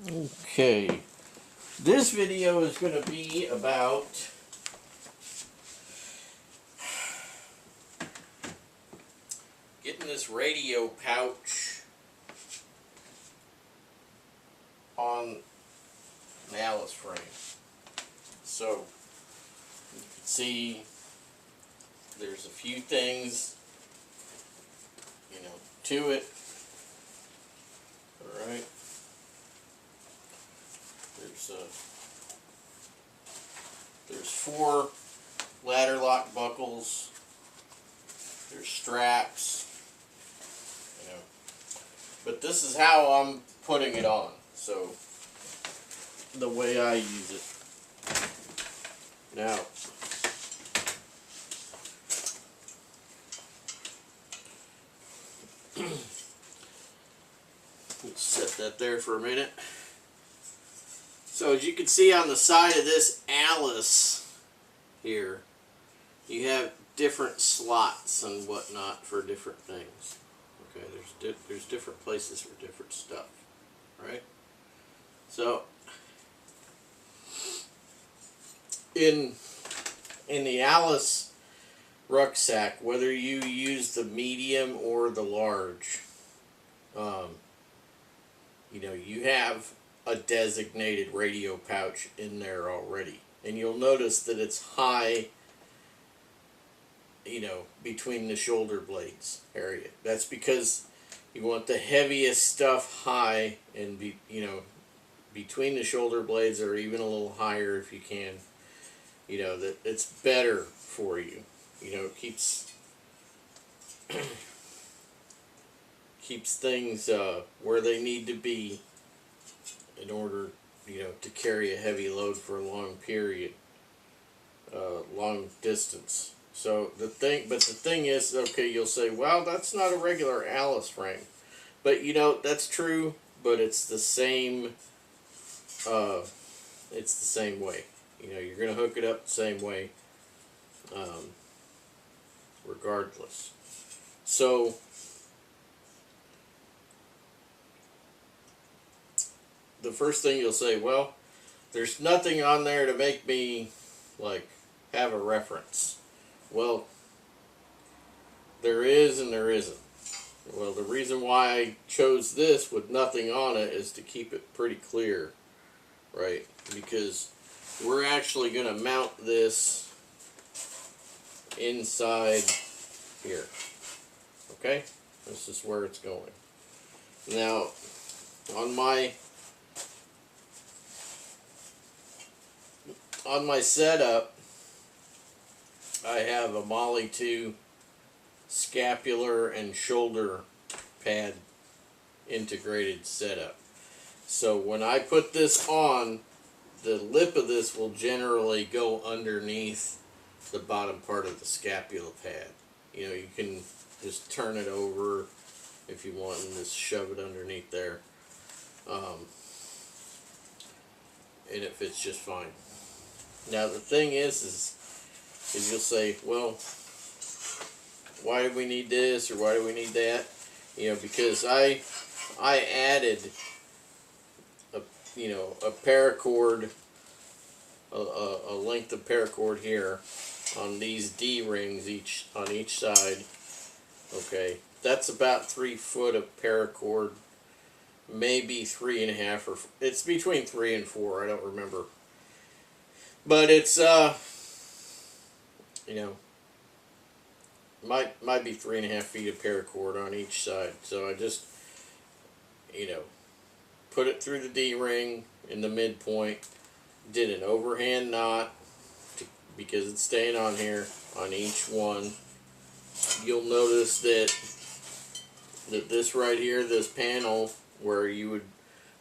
Okay, this video is going to be about getting this radio pouch on the Alice frame. So, you can see there's a few things, to it. Alright. There's 4 ladder lock buckles. There's straps. But this is how I'm putting it on. So the way I use it. Now, let's set that there for a minute. So as you can see on the side of this Alice here, you have different slots and whatnot for different things. Okay, there's different places for different stuff, right? So in the Alice rucksack, whether you use the medium or the large, you have a designated radio pouch in there already, and you'll notice that it's high, between the shoulder blades area. That's because you want the heaviest stuff high, and between the shoulder blades, or even a little higher if you can. That it's better for you. It keeps things where they need to be in order, to carry a heavy load for a long period, long distance. So the thing is, okay, you'll say, well, that's not a regular Alice frame, but that's true, but it's the same. It's the same way. You're gonna hook it up the same way, regardless. So the first thing you'll say, well, there's nothing on there to make me have a reference. Well, there is and there isn't. Well, the reason why I chose this with nothing on it is to keep it pretty clear, right? Because we're actually going to mount this inside here. Okay? This is where it's going. Now, on my setup, I have a MOLLE 2 scapular and shoulder pad integrated setup. So when I put this on, the lip of this will generally go underneath the bottom part of the scapula pad. You can just turn it over if you want and just shove it underneath there. And it fits just fine. Now the thing is you'll say, well, why do we need this or why do we need that? Because I added a paracord, a length of paracord here on these D rings on each side. Okay, that's about 3 foot of paracord, maybe 3.5, or it's between 3 and 4. I don't remember. But it's might be 3.5 feet of paracord on each side. So I just put it through the D ring in the midpoint, did an overhand knot because it's staying on here on each one. You'll notice that this right here, this panel where you would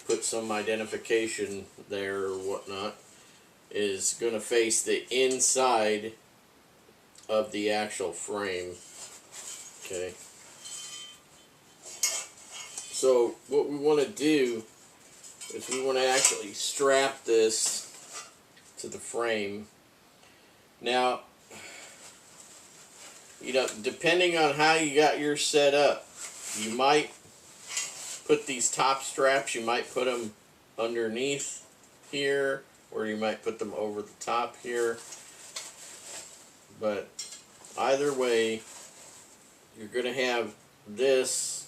put some identification there or whatnot, is going to face the inside of the actual frame. Okay. So what we want to do is we want to actually strap this to the frame. Now, depending on how you got yours set up, you might put these top straps, you might put them underneath here, or you might put them over the top here. But either way, you're going to have this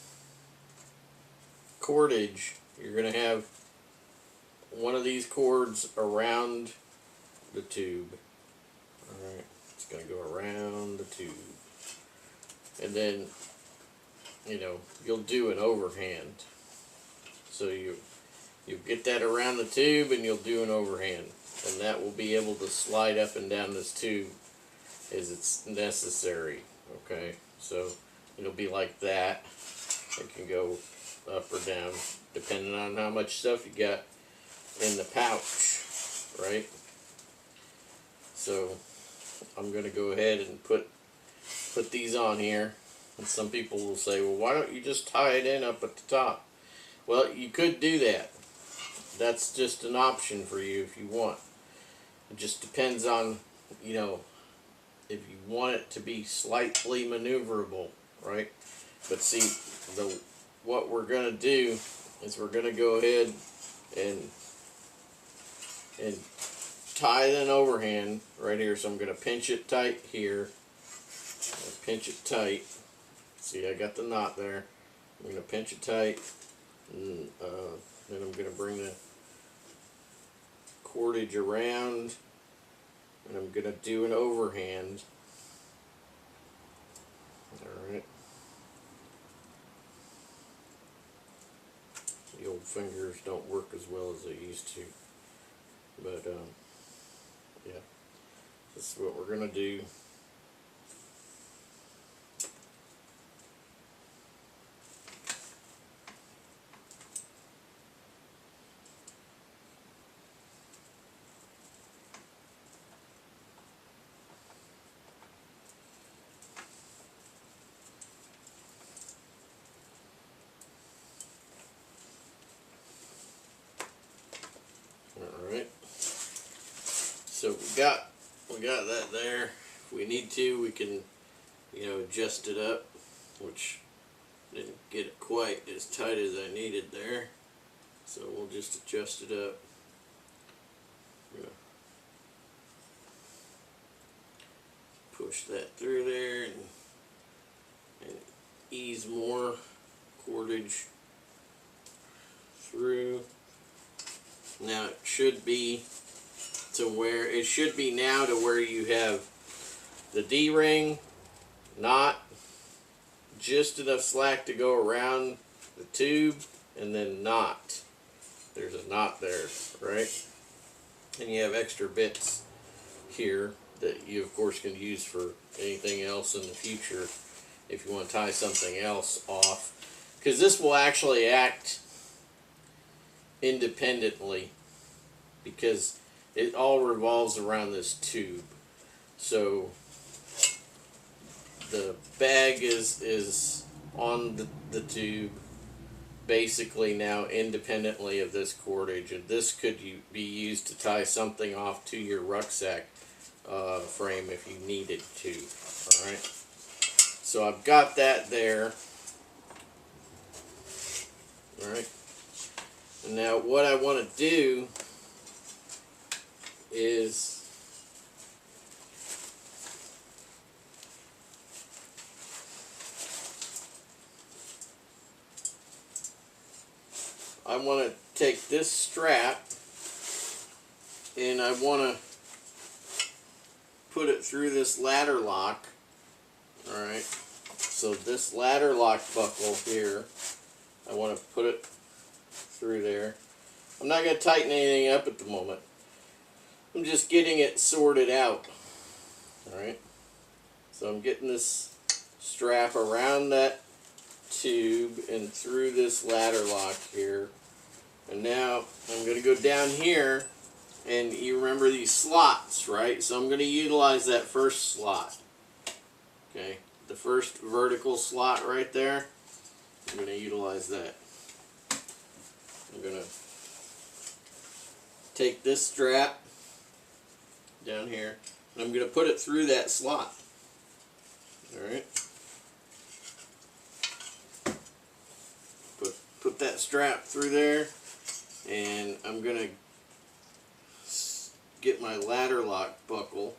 cordage. You're going to have one of these cords around the tube. Alright, it's going to go around the tube. And then, you know, you'll do an overhand. So you get that around the tube and you'll do an overhand. And that will be able to slide up and down this tube as it's necessary. Okay, so it'll be like that. It can go up or down depending on how much stuff you got in the pouch, right? So I'm going to go ahead and put these on here. And some people will say, well, why don't you just tie it in up at the top? Well, you could do that. That's just an option for you if you want. It just depends on, you know, if you want it to be slightly maneuverable, right? But see, what we're going to do is we're going to go ahead and tie an overhand right here. So I'm going to pinch it tight here. Pinch it tight. See, I got the knot there. I'm going to pinch it tight. And then I'm going to bring the cordage around. And I'm going to do an overhand. Alright. The old fingers don't work as well as they used to. But, yeah. This is what we're going to do. Alright, so we got that there. If we need to, we can, you know, adjust it up, which didn't get it quite as tight as I needed there. So we'll just adjust it up. Push that through there and ease more cordage through. Now it should be now to where you have the D-ring, knot, just enough slack to go around the tube, and then knot. There's a knot there, right? And you have extra bits here that you of course can use for anything else in the future if you want to tie something else off, because this will actually act independently because it all revolves around this tube. So the bag is on the tube basically now independently of this cordage, and this could be used to tie something off to your rucksack frame if you needed to. Alright, so I've got that there. Alright, and now what I want to do is I want to take this strap and I want to put it through this ladder lock. Alright, so this ladder lock buckle here, I want to put it through there. I'm not going to tighten anything up at the moment. I'm just getting it sorted out. Alright, so I'm getting this strap around that tube and through this ladder lock here. And now I'm going to go down here, and you remember these slots, right? So I'm going to utilize that first slot. Okay, the first vertical slot right there, I'm going to utilize that. I'm going to take this strap down here, and I'm going to put it through that slot. Alright. Put that strap through there, and I'm gonna get my ladder lock buckle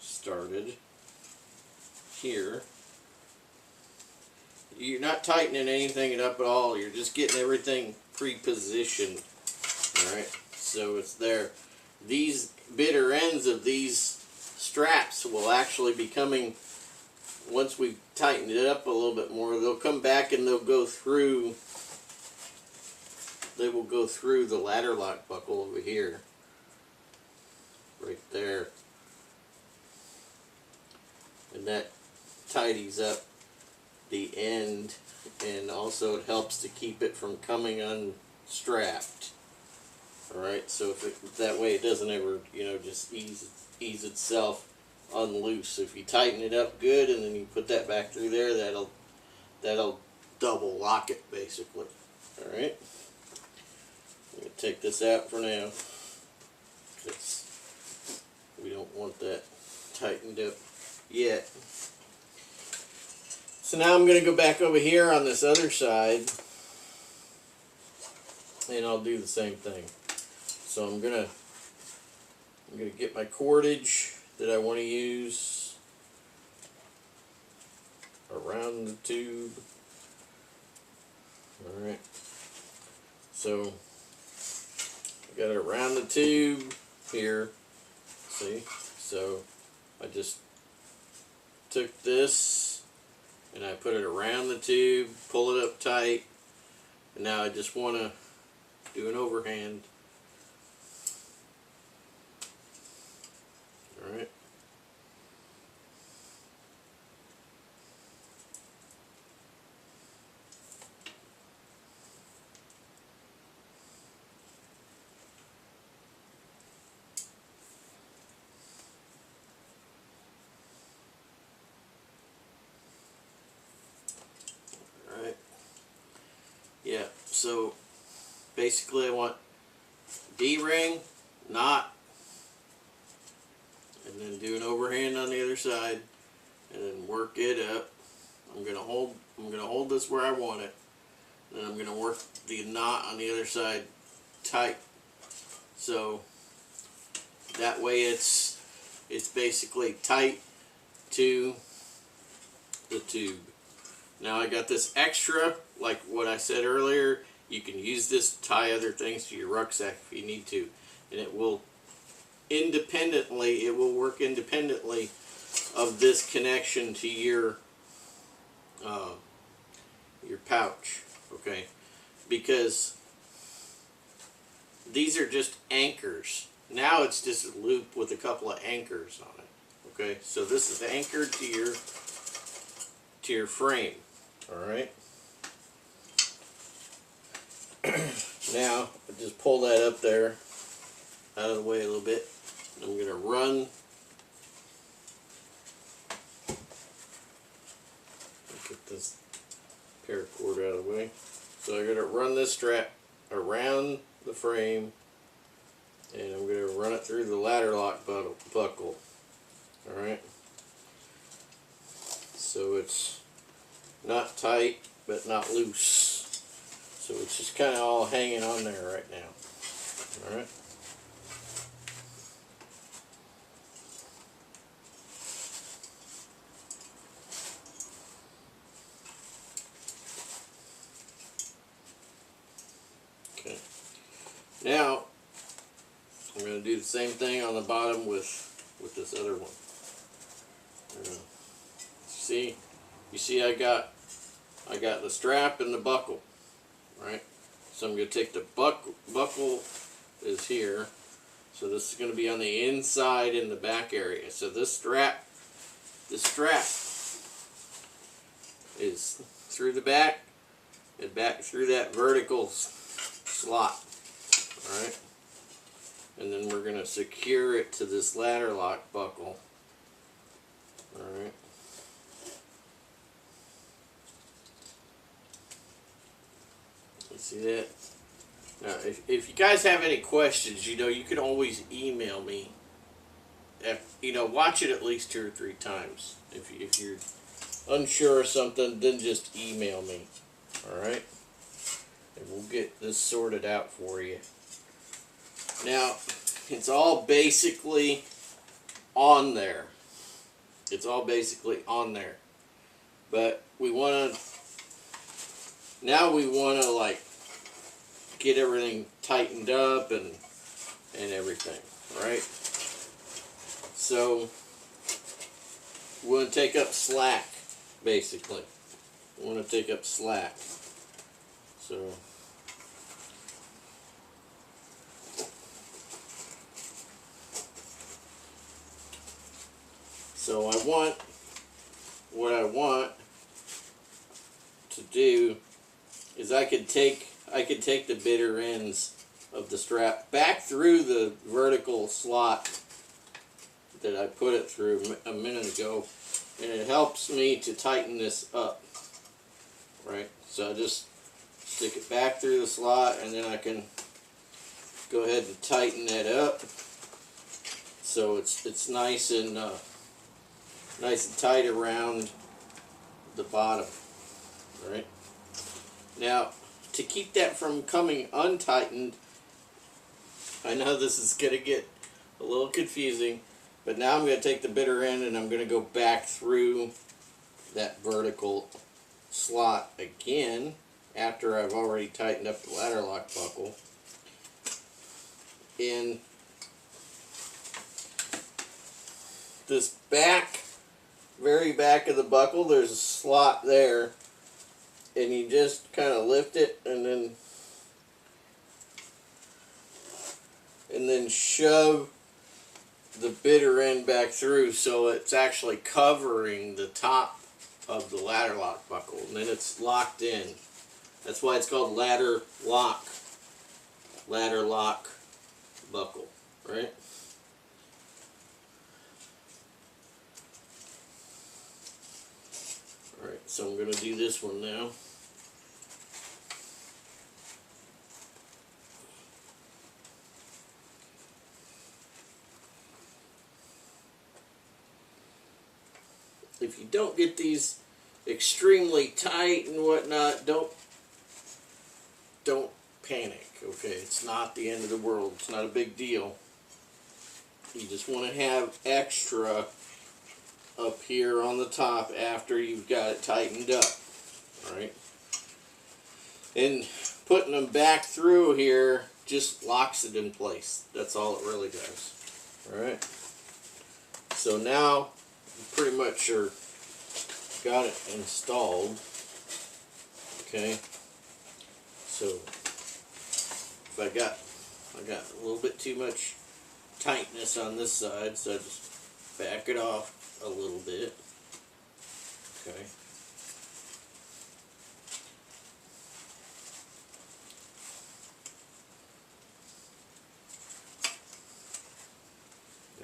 started here. You're not tightening anything up at all. You're just getting everything pre-positioned. Alright, so it's there. These bitter ends of these straps will actually be coming, once we've tightened it up a little bit more, they'll come back and they'll go through, they will go through the ladder lock buckle over here. Right there. And that tidies up the end, and also it helps to keep it from coming unstrapped. Alright, so if that way it doesn't ever, you know, just ease itself unloose. So if you tighten it up good and then you put that back through there, that'll double lock it basically. Alright, I'm going to take this out for now. We don't want that tightened up yet. So now I'm going to go back over here on this other side and I'll do the same thing. So I'm gonna get my cordage that I want to use around the tube. Alright, so I got it around the tube here. See? So I just took this and I put it around the tube, pull it up tight, and now I just want to do an overhand. Alright. Alright. Yeah, so basically I want D-ring, knot, and then do an overhand on the other side, and then work it up. I'm gonna hold this where I want it, and then I'm gonna work the knot on the other side tight, so that way it's basically tight to the tube. Now I got this extra, like what I said earlier. You can use this to tie other things to your rucksack if you need to, and it will work independently of this connection to your pouch, okay? Because these are just anchors. Now it's just a loop with a couple of anchors on it, okay? So this is anchored to your frame, all right? Now I just pull that up there out of the way a little bit. I'm going to run, get this paracord out of the way. So I'm going to run this strap around the frame, and I'm going to run it through the ladder lock buckle. Alright, so it's not tight but not loose. So it's just kind of all hanging on there right now. Alright. Okay. Now I'm going to do the same thing on the bottom with this other one. You see I got the strap and the buckle, right? So I'm going to take the buckle is here. So this is going to be on the inside in the back area. So this strap is through the back and back through that vertical slot. Alright? And then we're going to secure it to this ladder lock buckle. Alright? You see that? Now, if you guys have any questions, you know, you can always email me. Watch it at least 2 or 3 times. If you're unsure of something, then just email me. Alright? this sorted out for you. Now, it's all basically on there. It's all basically on there. But we want to, now we want to like get everything tightened up and everything, right? So we want to take up slack, basically. We want to take up slack. So what I want to do is I could take the bitter ends of the strap back through the vertical slot that I put it through a minute ago, and it helps me to tighten this up, right? So I just stick it back through the slot, and then I can go ahead and tighten that up so it's nice and tight around the bottom, right? Now, to keep that from coming untightened, I know this is going to get a little confusing, but now I'm going to take the bitter end and I'm going to go back through that vertical slot again after I've already tightened up the ladder lock buckle. In this very back of the buckle, there's a slot there, and you just kind of lift it and then shove the bitter end back through so it's actually covering the top of the ladder lock buckle, and then it's locked in. That's why it's called ladder lock buckle, right? Alright, so I'm going to do this one now. If you don't get these extremely tight and whatnot, don't panic, okay? It's not the end of the world. It's not a big deal. You just want to have extra up here on the top after you've got it tightened up, right? And putting them back through here just locks it in place. That's all it really does. Alright, so now you pretty much got it installed. Okay, so if I got a little bit too much tightness on this side, so I just back it off a little bit. Okay.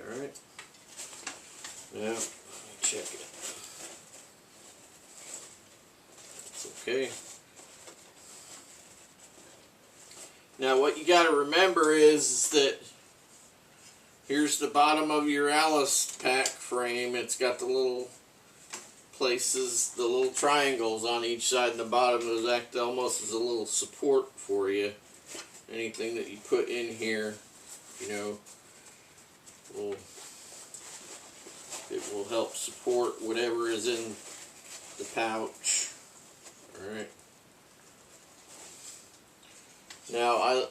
Alright. Now, let me check it. It's okay. Now what you got to remember is that here's the bottom of your Alice pack frame. It's got the little places, the little triangles on each side and the bottom. Those act almost as a little support for you. Anything that you put in here, you know, it will help support whatever is in the pouch. Alright. Now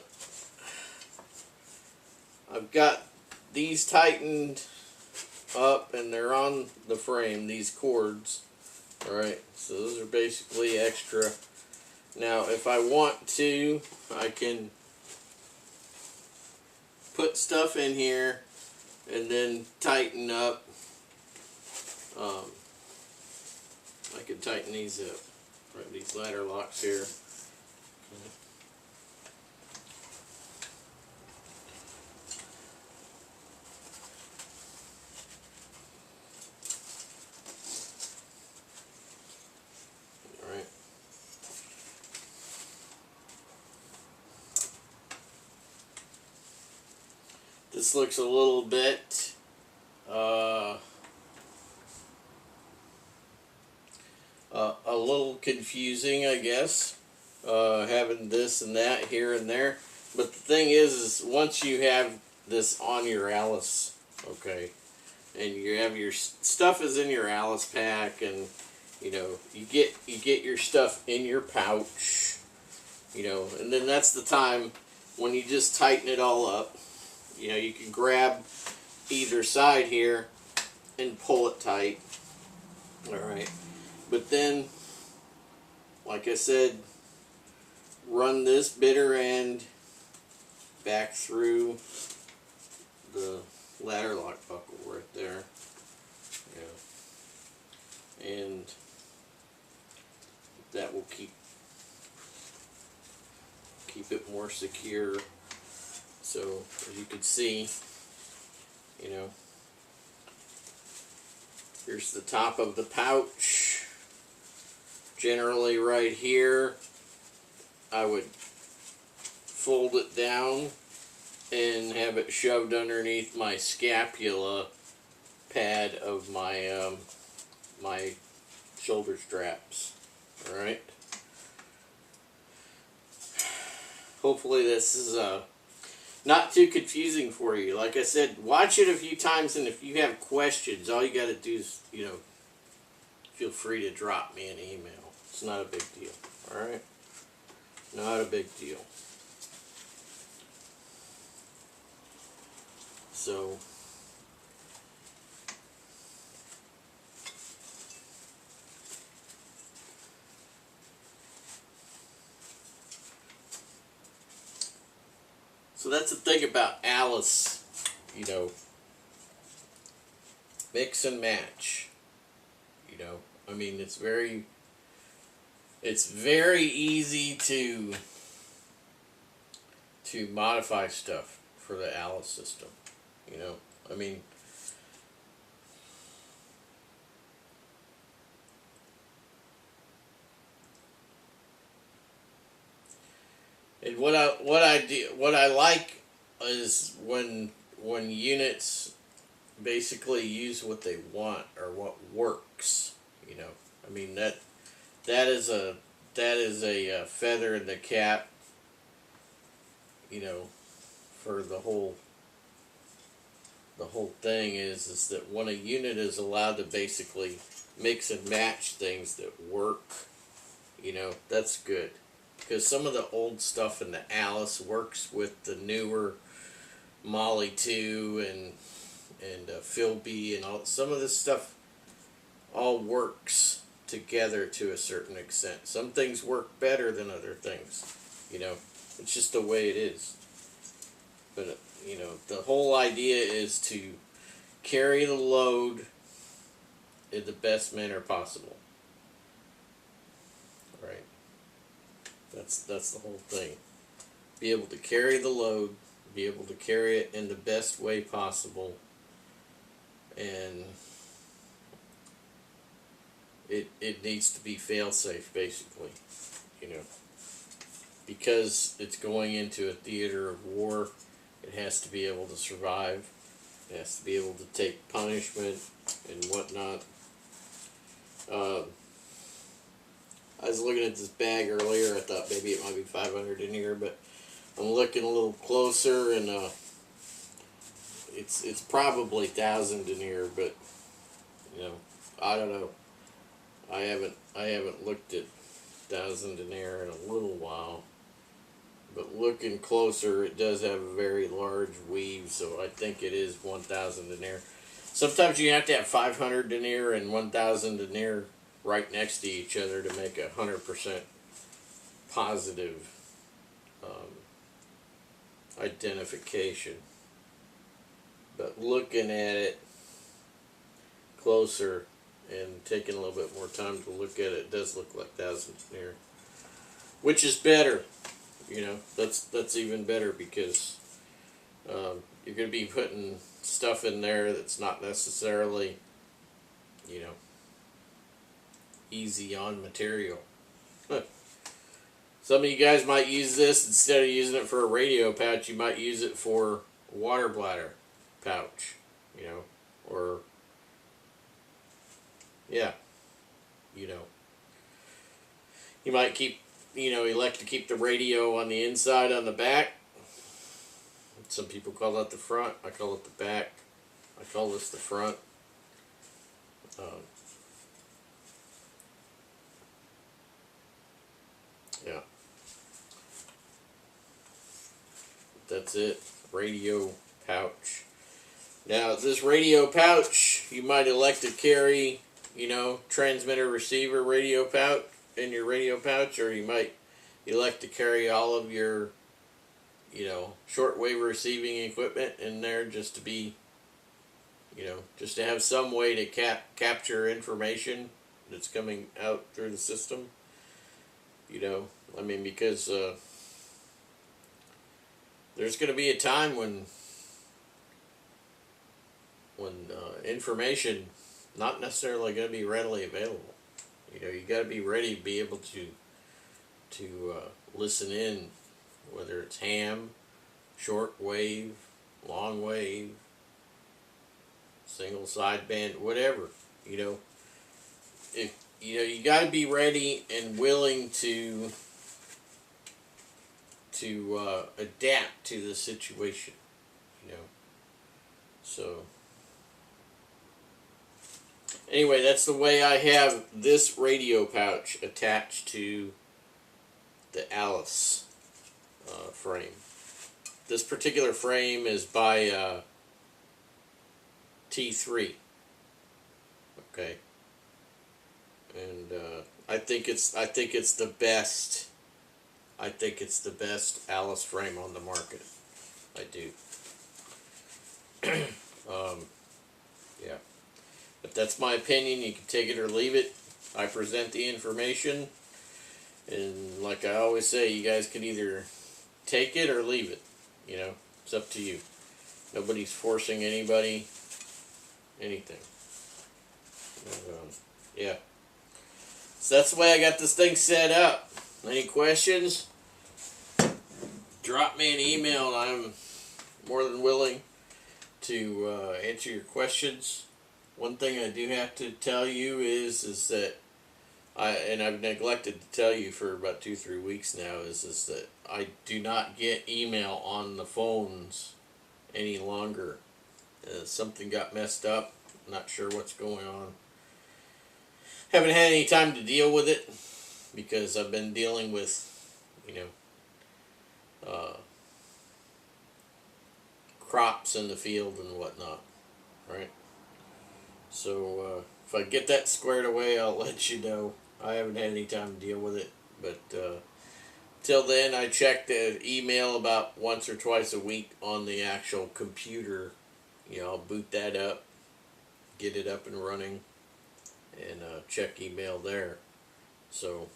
I've got these tightened up and they're on the frame, these cords. Alright, so those are basically extra. Now if I want to, I can put stuff in here and then tighten up. I can tighten these up, right, these ladder locks here. Alright. This looks a little bit a little confusing, I guess. having this and that here and there. But the thing is once you have this on your Alice, okay, and you have your stuff is in your Alice pack, and you know you get your stuff in your pouch, you know, and then that's the time when you just tighten it all up. You know, you can grab either side here and pull it tight. Alright, but then, like I said, run this bitter end back through the ladder lock buckle right there. Yeah. And that will keep it more secure. So as you can see, you know, here's the top of the pouch. Generally right here, I would fold it down and have it shoved underneath my scapula pad of my my shoulder straps. All right. Hopefully this is not too confusing for you. Like I said, watch it a few times, and if you have questions, all you got to do is, you know, feel free to drop me an email. It's not a big deal. All right? Not a big deal. So that's the thing about Alice, you know, mix and match. You know, I mean, it's very easy to modify stuff for the Alice system. You know, I mean, and what I like is when units basically use what they want or what works. You know, I mean that is a feather in the cap. You know, for the whole thing is that when a unit is allowed to basically mix and match things that work, you know, that's good. Because some of the old stuff in the Alice works with the newer MOLLE 2 and L.V.I and all. Some of this stuff all works together to a certain extent. Some things work better than other things. You know, it's just the way it is. But you know, the whole idea is to carry the load in the best manner possible. Right? That's the whole thing. Be able to carry the load, be able to carry it in the best way possible, and it needs to be fail-safe, basically, you know, because it's going into a theater of war. It has to be able to survive. It has to be able to take punishment and whatnot. I was looking at this bag earlier. I thought maybe it might be 500 in here, but I'm looking a little closer, and it's probably 1,000 in here. But you know, I don't know. I haven't looked at 1,000 in there in a little while. But looking closer, it does have a very large weave, so I think it is 1,000 denier. Sometimes you have to have 500 denier and 1,000 denier right next to each other to make 100% positive identification. But looking at it closer and taking a little bit more time to look at it, it does look like 1,000 denier, which is better. You know, that's even better, because you're going to be putting stuff in there that's not necessarily, you know, easy on material. Some of you guys might use this instead of using it for a radio pouch. You might use it for a water bladder pouch, you know, or yeah, you know, you might keep elect to keep the radio on the inside on the back. Some people call that the front. I call it the back. I call this the front. Yeah. That's it. Radio pouch. Now, this radio pouch, you might elect to carry, transmitter receiver radio pouch in your radio pouch, or you might elect to carry all of your, shortwave receiving equipment in there just to be, just to have some way to capture information that's coming out through the system. Because there's going to be a time when information not necessarily going to be readily available. You got to be ready to be able to listen in, whether it's ham, short wave, long wave, single sideband, whatever. If you got to be ready and willing to adapt to the situation. So anyway, that's the way I have this radio pouch attached to the Alice frame. This particular frame is by T3. Okay, and I think it's the best. I think it's the best Alice frame on the market. I do. Yeah. But that's my opinion. You can take it or leave it. I present the information. And like I always say, you guys can either take it or leave it. It's up to you. Nobody's forcing anybody anything. Yeah. So that's the way I got this thing set up. Any questions? Drop me an email and I'm more than willing to answer your questions. One thing I do have to tell you is that I've neglected to tell you for about 2-3 weeks now is that I do not get email on the phones any longer. Something got messed up. Not sure what's going on. Haven't had any time to deal with it because I've been dealing with, crops in the field and whatnot, right? So if I get that squared away, I'll let you know. I haven't had any time to deal with it, but till then, I check the email about once or twice a week on the actual computer. I'll boot that up, get it up and running, and check email there. So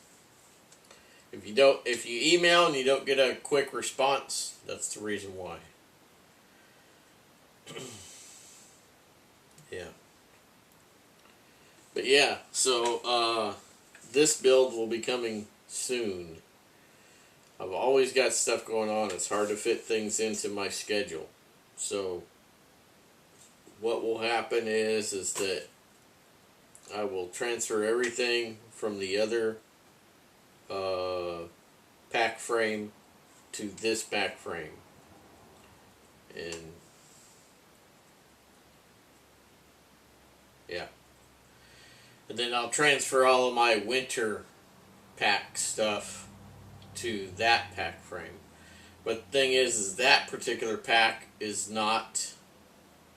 if you email and you don't get a quick response, that's the reason why. Yeah. But yeah, so this build will be coming soon. I've always got stuff going on. It's hard to fit things into my schedule. So what will happen is that I will transfer everything from the other pack frame to this pack frame. And yeah. And then I'll transfer all of my winter pack stuff to that pack frame. But the thing is that particular pack is not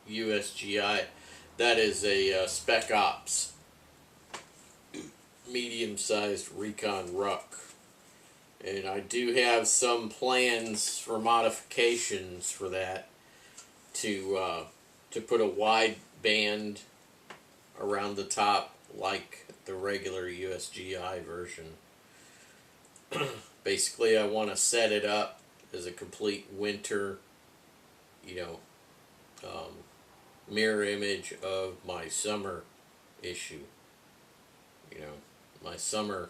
USGI. That is a Spec Ops medium-sized Recon Ruck. And I do have some plans for modifications for that to put a wide band around the top like the regular USGI version. Basically, I want to set it up as a complete winter, mirror image of my summer issue. My summer,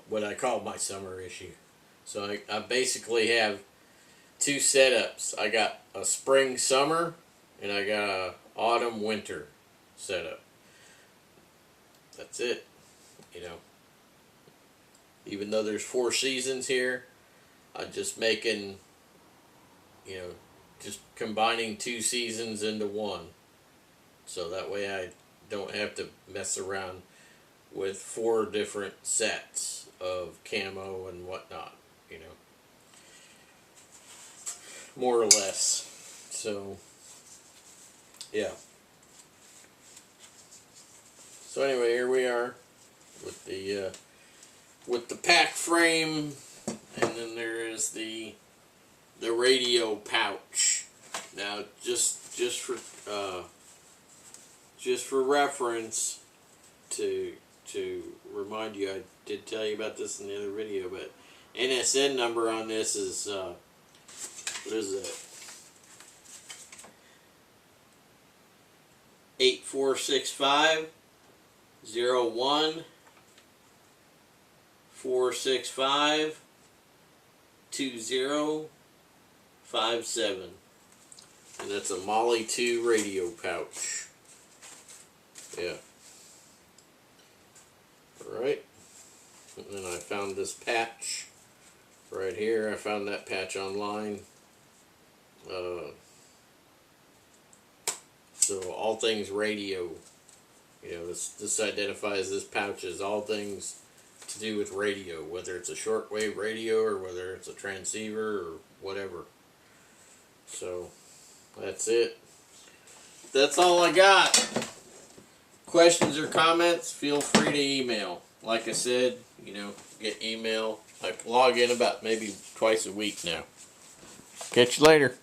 what I call my summer issue. So I basically have two setups. I got a spring summer and I got a autumn winter setup. That's it. Even though there's 4 seasons here, I'm just making, just combining 2 seasons into one. So that way I don't have to mess around with 4 different sets of camo and whatnot, more or less. So, yeah. So anyway, here we are with the pack frame, and then there is the radio pouch. Now, just for reference, to remind you, I did tell you about this in the other video, but NSN number on this is what is it? 8465 01 465 2057, and that's a MOLLE 2 radio pouch. Yeah. Alright. And then I found this patch right here. I found that patch online. So all things radio. This identifies this pouch as all things to do with radio, whether it's a shortwave radio or whether it's a transceiver or whatever. So that's it. That's all I got. Questions or comments, feel free to email. Like I said, get email. I log in about maybe twice a week now. Catch you later.